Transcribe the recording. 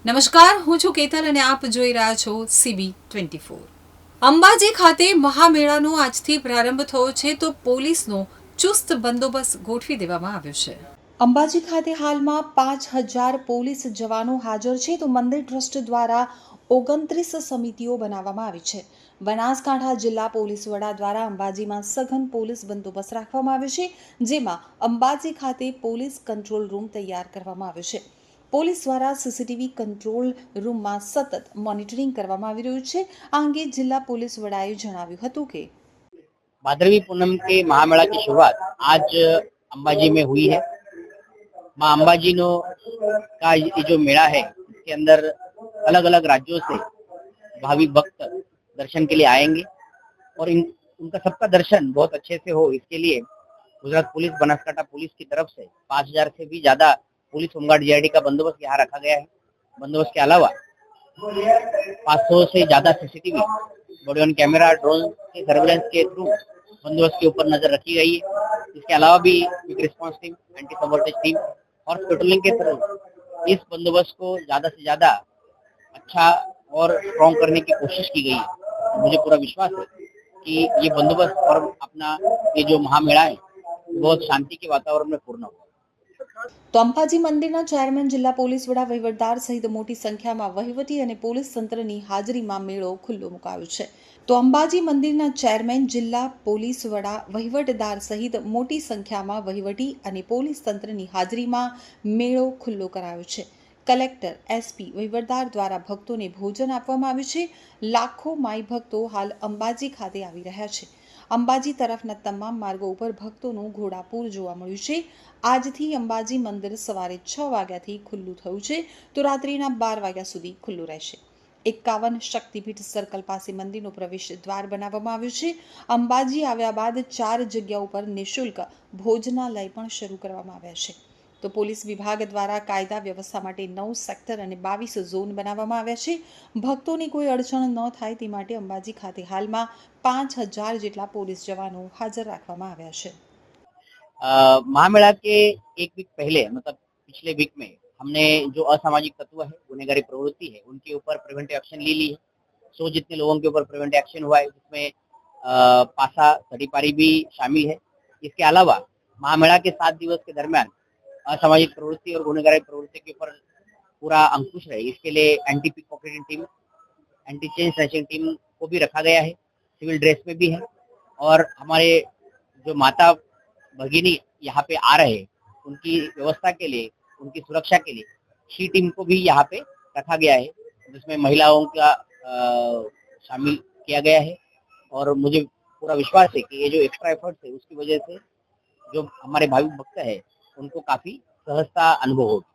નમસ્કાર, હું છું કેતલ અને આપ જોઈ રહ્યા છો CB24। અંબાજી ખાતે મહામેળાનો આજથી પ્રારંભ થયો છે તો પોલીસનો ચુસ્ત બંદોબસ્ત ગોઠવી દેવામાં આવ્યો છે। અંબાજી ખાતે હાલમાં 5,000 પોલીસ જવાનો હાજર છે તો મંદિર ટ્રસ્ટ દ્વારા 29 સમિતિઓ બનાવવામાં આવી છે। બનાસકાંઠા જિલ્લા પોલીસ વડા દ્વારા અંબાજીમાં સઘન પોલીસ બંદોબસ્ત રાખવામાં આવ્યો છે, જેમાં અંબાજી ખાતે પોલીસ કંટ્રોલ રૂમ તૈયાર કરવામાં આવ્યો છે। પોલીસ દ્વારા સીસીટીવી કંટ્રોલ રૂમમાં સતત મોનિટરિંગ કરવામાં આવી રહ્યું છે। આ અંગે જિલ્લા પોલીસ વડાએ જણાવ્યું હતું કે भादरवी पूनम के महामेला की शुरुआत आज अंबाजी में हुई है। माँ अंबाजी नो का ये जो मेला है, इसके अंदर अलग अलग राज्यों से भाविक भक्त दर्शन के लिए आएंगे और उनका सबका दर्शन बहुत अच्छे से हो, इसके लिए गुजरात पुलिस, बनासकांठा पुलिस की तरफ से 5,000 से भी ज्यादा पुलिस होमगार्ड जीआरडी का बंदोबस्त यहाँ रखा गया है। बंदोबस्त के अलावा 500 से ज्यादा CCTV, body on camera, drone के सर्वेलेंस के थ्रू बंदोबस्त के ऊपर नजर रखी गई है। इसके अलावा भी quick response team, anti sabotage team और पेट्रोलिंग के थ्रू इस बंदोबस्त को ज्यादा से ज्यादा अच्छा और स्ट्रॉन्ग करने की कोशिश की गई है। मुझे पूरा विश्वास है कि ये बंदोबस्त और अपना ये जो महामेला है बहुत शांति के वातावरण में पूर्ण होगा। તો અંબાજી મંદિરના ચેરમેન, જિલ્લા પોલીસ વડા, વહીવટદાર સહિત મોટી સંખ્યામાં વહીવટી અને પોલીસ તંત્રની હાજરીમાં મેળો ખુલ્લો મુકાયો છે। તો અંબાજી મંદિરના ચેરમેન, જિલ્લા પોલીસ વડા, વહીવટદાર સહિત મોટી સંખ્યામાં વહીવટી અને પોલીસ તંત્રની હાજરીમાં મેળો ખુલ્લો કરાયો છે। કલેક્ટર, એસપી, વહીવટદાર દ્વારા ભક્તોને ભોજન આપવામાં આવ્યું છે। લાખો માઈ ભક્તો હાલ અંબાજી ખાતે આવી રહ્યા છે। અંબાજી તરફના તમામ માર્ગો ઉપર ભક્તોનું ઘોડાપૂર જોવા મળ્યું છે। આજથી અંબાજી મંદિર સવારે 6 વાગ્યાથી ખુલ્લું થયું છે તો રાત્રિના 12 વાગ્યા સુધી ખુલ્લું રહેશે। 51 શક્તિપીઠ સર્કલ પાસે મંદિરનો પ્રવેશ દ્વાર બનાવવામાં આવ્યું છે। અંબાજી આવ્યા બાદ 4 જગ્યા ઉપર નિઃશુલ્ક ભોજનાલય પણ શરૂ કરવામાં આવ્યા છે। તો પોલીસ વિભાગ દ્વારા કાયદા વ્યવસ્થા માટે 9 સેક્ટર અને 22 ઝોન બનાવવામાં આવ્યા છે। ભક્તોની કોઈ અડચણ ન થાય તે માટે અંબાજી ખાતે હાલમાં 5,000 જેટલા પોલીસ જવાનો હાજર રાખવામાં આવ્યા છે। महामेला के एक वीक पहले, मतलब पिछले वीक में, हमने जो असामाजिक तत्व है, गुनहगारी प्रवृत्ति है, उनके ऊपर प्रिवेंटिव एक्शन ले ली है। 100 जितने लोगों के ऊपर प्रिवेंटिव एक्शन हुआ है, जिसमें पासा तड़ीपारी भी शामिल है। इसके अलावा महामेला के 7 दिवस के दरमियान असामाजिक प्रवृत्ति और गुनहगारी प्रवृत्ति के ऊपर पूरा अंकुश रहे, इसके लिए anti pickpocketing team, anti chain snatching team को भी रखा गया है। सिविल ड्रेस में भी है और हमारे जो माता भगिनी यहाँ पे आ रहे हैं, उनकी व्यवस्था के लिए, उनकी सुरक्षा के लिए शी टीम को भी यहाँ पे रखा गया है, जिसमें महिलाओं का शामिल किया गया है। और मुझे पूरा विश्वास है कि ये जो एक्स्ट्रा एफर्ट्स है, उसकी वजह से जो हमारे भाविक भक्त है, उनको काफी सहजता अनुभव होगी।